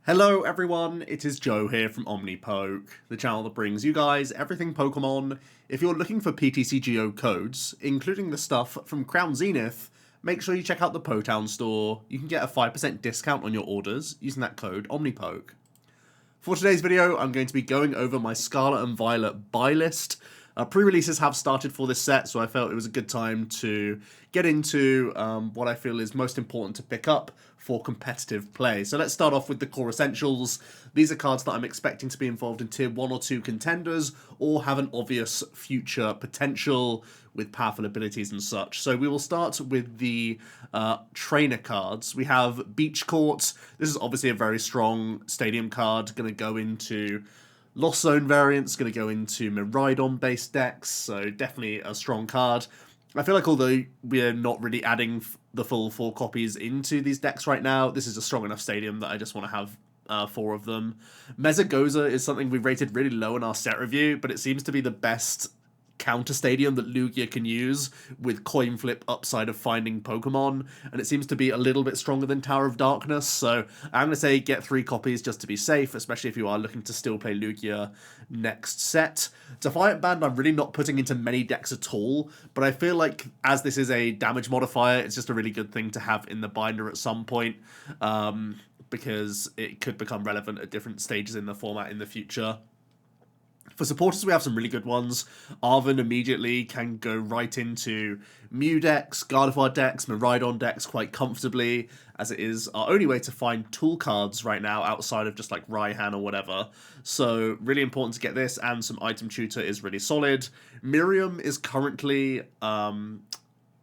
Hello everyone, it is Joe here from OmniPoke, the channel that brings you guys everything Pokemon. If you're looking for PTCGO codes, including the stuff from Crown Zenith, make sure you check out the Potown store. You can get a 5% discount on your orders using that code OmniPoke. For today's video, I'm going to be going over my Scarlet and Violet buy list. Pre-releases have started for this set, so I felt it was a good time to get into what I feel is most important to pick up for competitive play. So let's start off with the core essentials. These are cards that I'm expecting to be involved in tier 1 or 2 contenders, or have an obvious future potential with powerful abilities and such. So we will start with the trainer cards. We have Beach Court. This is obviously a very strong stadium card, going to go into Lost Zone variants, going to go into Miraidon based decks, so definitely a strong card. I feel like although we're not really adding the full 4 copies into these decks right now, this is a strong enough stadium that I just want to have 4 of them. Mezagoza is something we rated really low in our set review, but it seems to be the best counter stadium that Lugia can use with coin flip upside of finding Pokemon, and it seems to be a little bit stronger than Tower of Darkness, so I'm going to say get 3 copies just to be safe, especially if you are looking to still play Lugia next set. Defiant Band I'm really not putting into many decks at all, but I feel like as this is a damage modifier, it's just a really good thing to have in the binder at some point, because it could become relevant at different stages in the format in the future. For supporters, we have some really good ones. Arven immediately can go right into Mew decks, Gardevoir decks, Miraidon decks quite comfortably, as it is our only way to find tool cards right now outside of just like Raihan or whatever. So really important to get this, and some item tutor is really solid. Miriam is currently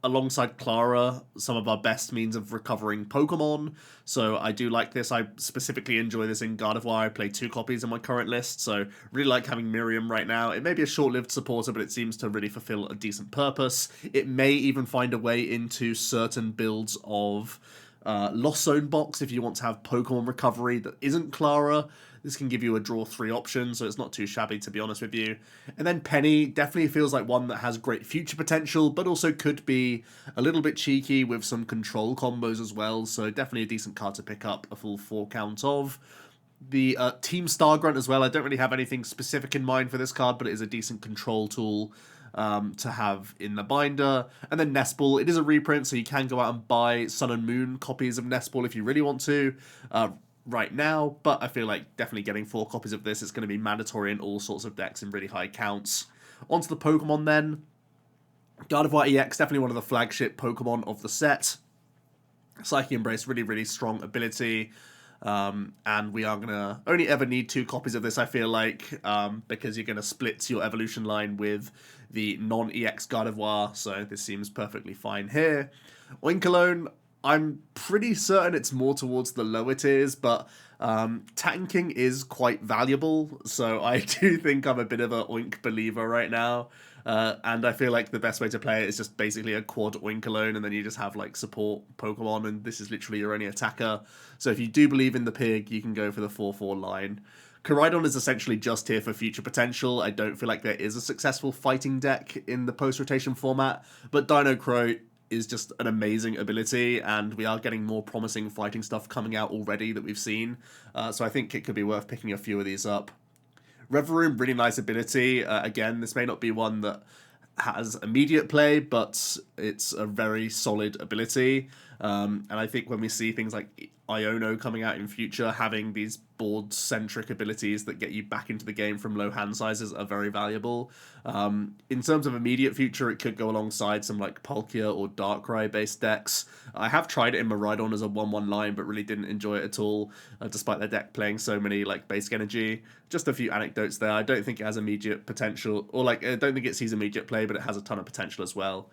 alongside Clara, some of our best means of recovering Pokemon, so I do like this. I specifically enjoy this in Gardevoir. I play 2 copies in my current list, so really like having Miriam right now. It may be a short-lived supporter, but it seems to really fulfill a decent purpose. It may even find a way into certain builds of Lost Zone box if you want to have Pokemon recovery that isn't Clara. This can give you a draw 3 option, so it's not too shabby, to be honest with you. And then Penny definitely feels like one that has great future potential, but also could be a little bit cheeky with some control combos as well, so definitely a decent card to pick up a full 4 count of. The Team Stargrunt as well, I don't really have anything specific in mind for this card, but it is a decent control tool to have in the binder. And then Nestball, it is a reprint, so you can go out and buy Sun and Moon copies of Nestball if you really want to right now, but I feel like definitely getting 4 copies of this is going to be mandatory in all sorts of decks in really high counts. Onto the Pokemon then. Gardevoir EX, definitely one of the flagship Pokemon of the set. Psychic Embrace, really, really strong ability. And we are going to only ever need 2 copies of this, I feel like, because you're going to split your evolution line with the non-EX Gardevoir, so this seems perfectly fine here. Oinkologne, I'm pretty certain it's more towards the lower tiers, but tanking is quite valuable, so I do think I'm a bit of a Oink believer right now. And I feel like the best way to play it is just basically a quad Oinkologne, and then you just have like support Pokemon, and this is literally your only attacker. So if you do believe in the pig, you can go for the 4/4 line. Koraidon is essentially just here for future potential. I don't feel like there is a successful fighting deck in the post-rotation format, but Dino Crow is just an amazing ability, and we are getting more promising fighting stuff coming out already that we've seen. So I think it could be worth picking a few of these up. Reverum, really nice ability. Again, this may not be one that has immediate play, but it's a very solid ability. And I think when we see things like Iono coming out in future, having these board-centric abilities that get you back into the game from low hand sizes are very valuable. In terms of immediate future, it could go alongside some like Palkia or Darkrai-based decks. I have tried it in Miraidon as a 1/1 line, but really didn't enjoy it at all, despite their deck playing so many like basic energy. Just a few anecdotes there. I don't think it has immediate potential, or like I don't think it sees immediate play, but it has a ton of potential as well.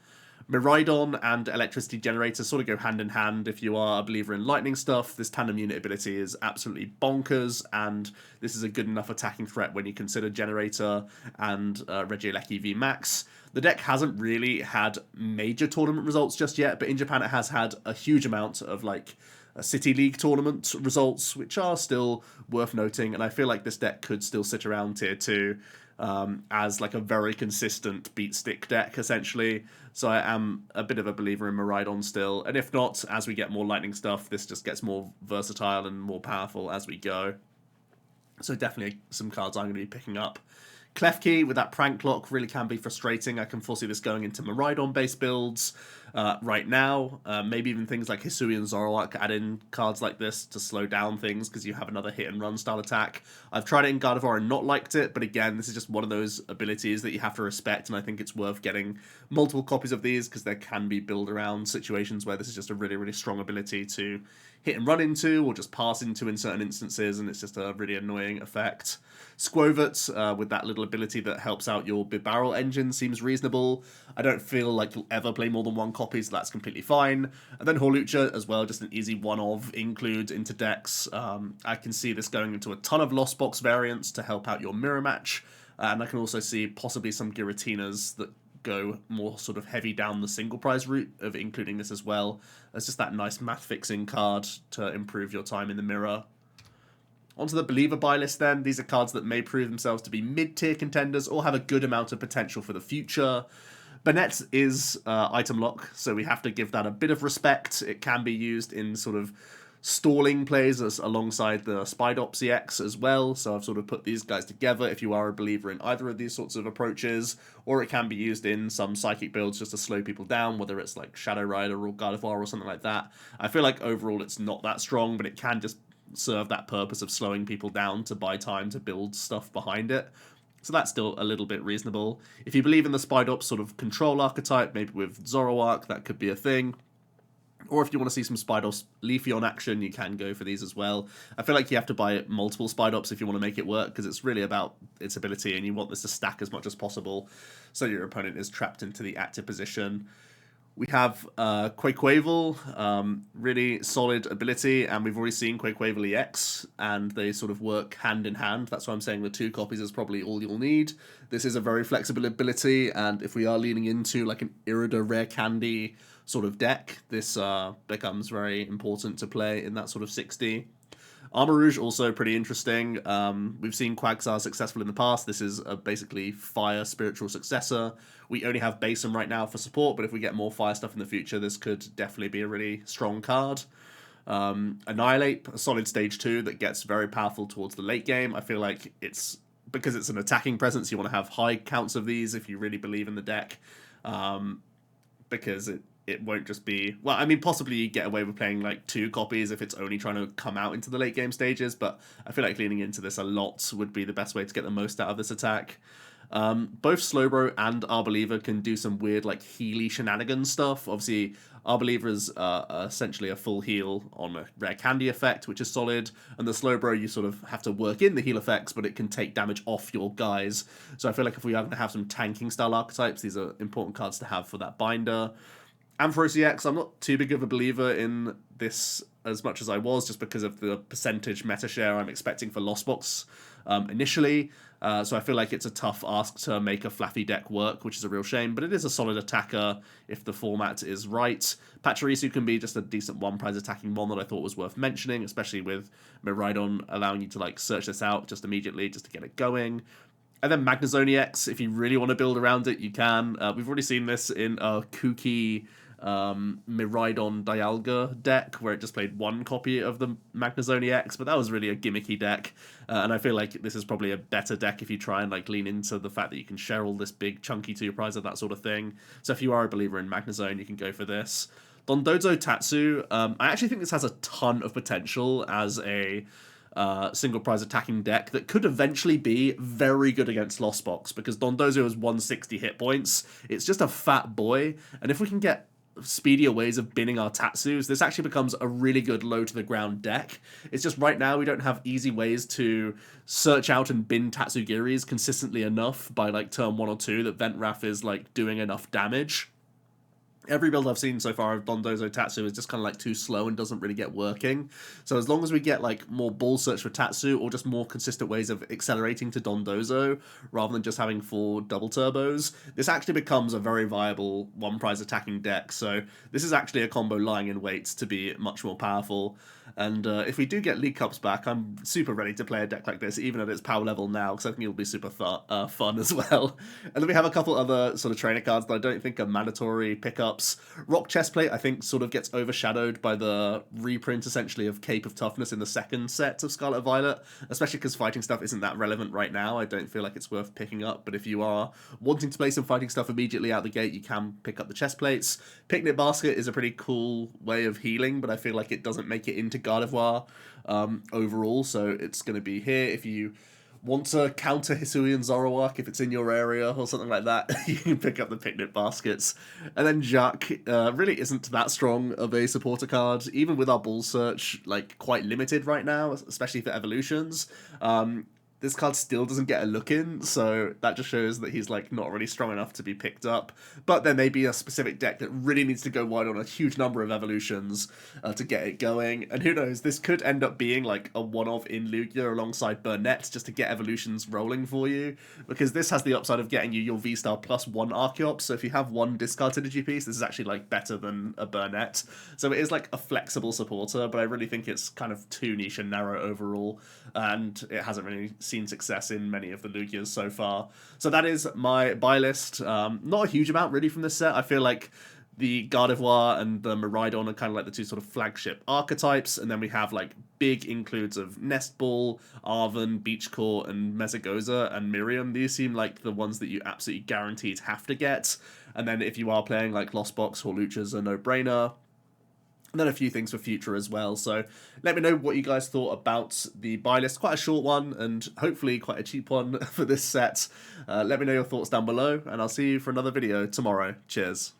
Miraidon and Electricity Generator sort of go hand in hand if you are a believer in lightning stuff. This tandem unit ability is absolutely bonkers, and this is a good enough attacking threat when you consider Generator and Regieleki V Max. The deck hasn't really had major tournament results just yet, but in Japan it has had a huge amount of like City League tournament results, which are still worth noting. And I feel like this deck could still sit around tier 2 as like a very consistent beat stick deck, essentially. So I am a bit of a believer in Miraidon still. And if not, as we get more lightning stuff, this just gets more versatile and more powerful as we go. So definitely some cards I'm going to be picking up. Klefki with that prank lock really can be frustrating. I can foresee this going into Miraidon-based builds right now. Maybe even things like Hisui and Zoroark add in cards like this to slow down things because you have another hit-and-run style attack. I've tried it in Gardevoir and not liked it, but again, this is just one of those abilities that you have to respect, and I think it's worth getting multiple copies of these because there can be build-around situations where this is just a really, really strong ability to hit and run into or just pass into in certain instances, and it's just a really annoying effect. Squovert, with that little ability that helps out your Bibarrel engine, seems reasonable. I don't feel like you'll ever play more than one copy, so that's completely fine. And then Horlucha as well, just an easy one-of include into decks. I can see this going into a ton of Lost Box variants to help out your mirror match, and I can also see possibly some Giratinas that go more sort of heavy down the single prize route of including this as well as just that nice math fixing card to improve your time in the mirror. Onto the Believer buy list then. These are cards that may prove themselves to be mid-tier contenders or have a good amount of potential for the future. Burnett is item lock, so we have to give that a bit of respect. It can be used in sort of stalling plays alongside the Spidops EX as well, so I've sort of put these guys together if you are a believer in either of these sorts of approaches, or it can be used in some Psychic builds just to slow people down, whether it's like Shadow Rider or Gardevoir or something like that. I feel like overall it's not that strong, but it can just serve that purpose of slowing people down to buy time to build stuff behind it. So that's still a little bit reasonable. If you believe in the Spidops sort of control archetype, maybe with Zoroark, that could be a thing. Or if you want to see some Spidops Leafeon action, you can go for these as well. I feel like you have to buy multiple Spidops if you want to make it work, because it's really about its ability, and you want this to stack as much as possible, so your opponent is trapped into the active position. We have Quaquaval, really solid ability, and we've already seen Quaquaval EX, and they sort of work hand in hand. That's why I'm saying the 2 copies is probably all you'll need. This is a very flexible ability, and if we are leaning into like an Irida Rare Candy sort of deck, this becomes very important to play in that sort of 60. Armor Rouge also pretty interesting. We've seen Quagsire successful in the past. This is a basically fire spiritual successor. We only have Basim right now for support, but if we get more fire stuff in the future, this could definitely be a really strong card. Annihilate, a solid stage 2 that gets very powerful towards the late game. I feel like it's because it's an attacking presence, you want to have high counts of these if you really believe in the deck, because it won't just be... Well, I mean, possibly you get away with playing like 2 copies if it's only trying to come out into the late game stages, but I feel like leaning into this a lot would be the best way to get the most out of this attack. Both Slowbro and Arbeliever can do some weird like Healy shenanigans stuff. Obviously, Arbeliever is essentially a full heal on a rare candy effect, which is solid, and the Slowbro you sort of have to work in the heal effects, but it can take damage off your guys. So I feel like if we are going to have some tanking style archetypes, these are important cards to have for that binder. Ampharos EX, I'm not too big of a believer in this as much as I was, just because of the percentage meta share I'm expecting for Lost Box initially. So I feel like it's a tough ask to make a Flaffy deck work, which is a real shame, but it is a solid attacker if the format is right. Pachirisu can be just a decent one-prize attacking one that I thought was worth mentioning, especially with Miraidon allowing you to like search this out just immediately just to get it going. And then Magnezone EX, if you really want to build around it, you can. We've already seen this in a kooky Miraidon Dialga deck, where it just played 1 copy of the Magnezone EX, but that was really a gimmicky deck. And I feel like this is probably a better deck if you try and like lean into the fact that you can share all this big chunky 2-prize of that sort of thing. So if you are a believer in Magnezone, you can go for this. Dondozo Tatsu, I actually think this has a ton of potential as a single prize attacking deck that could eventually be very good against Lost Box, because Dondozo has 160 hit points. It's just a fat boy, and if we can get speedier ways of binning our Tatsus, this actually becomes a really good low to the ground deck. It's just right now we don't have easy ways to search out and bin Tatsugiris consistently enough by like turn 1 or 2 that Ventrath is like doing enough damage. Every build I've seen so far of Dondozo Tatsu is just kind of like too slow and doesn't really get working. So as long as we get like more ball search for Tatsu or just more consistent ways of accelerating to Dondozo rather than just having 4 double turbos, this actually becomes a very viable one prize attacking deck. So this is actually a combo lying in wait to be much more powerful. And if we do get League Cups back, I'm super ready to play a deck like this, even at its power level now, because I think it'll be super fun as well. And then we have a couple other sort of trainer cards that I don't think are mandatory pickups. Rock Chestplate, I think, sort of gets overshadowed by the reprint, essentially, of Cape of Toughness in the second set of Scarlet and Violet, especially because fighting stuff isn't that relevant right now. I don't feel like it's worth picking up, but if you are wanting to play some fighting stuff immediately out the gate, you can pick up the Chestplates. Picnic Basket is a pretty cool way of healing, but I feel like it doesn't make it into Gardevoir overall, so it's going to be here. If you want to counter Hisuian Zoroark, if it's in your area or something like that, you can pick up the Picnic Baskets. And then Jack really isn't that strong of a supporter card, even with our Ball Search like quite limited right now, especially for evolutions. This card still doesn't get a look in, so that just shows that he's like not really strong enough to be picked up. But there may be a specific deck that really needs to go wide on a huge number of evolutions to get it going. And who knows, this could end up being like a one-off in Lugia alongside Burnett just to get evolutions rolling for you, because this has the upside of getting you your V-Star plus 1 Archeops. So if you have 1 discard synergy piece, this is actually like better than a Burnett. So it is like a flexible supporter, but I really think it's kind of too niche and narrow overall, and it hasn't really seen success in many of the Lugias so far. So that is my buy list. Not a huge amount really from this set. I feel like the Gardevoir and the Miraidon are kind of like the 2 sort of flagship archetypes, and then we have like big includes of Nest Ball, Arven, Beach Court, and Mesagoza and Miriam. These seem like the ones that you absolutely guaranteed have to get. And then if you are playing like Lost Box, Horlucha's a no-brainer. And then a few things for future as well. So let me know what you guys thought about the buy list. Quite a short one and hopefully quite a cheap one for this set. Let me know your thoughts down below, and I'll see you for another video tomorrow. Cheers.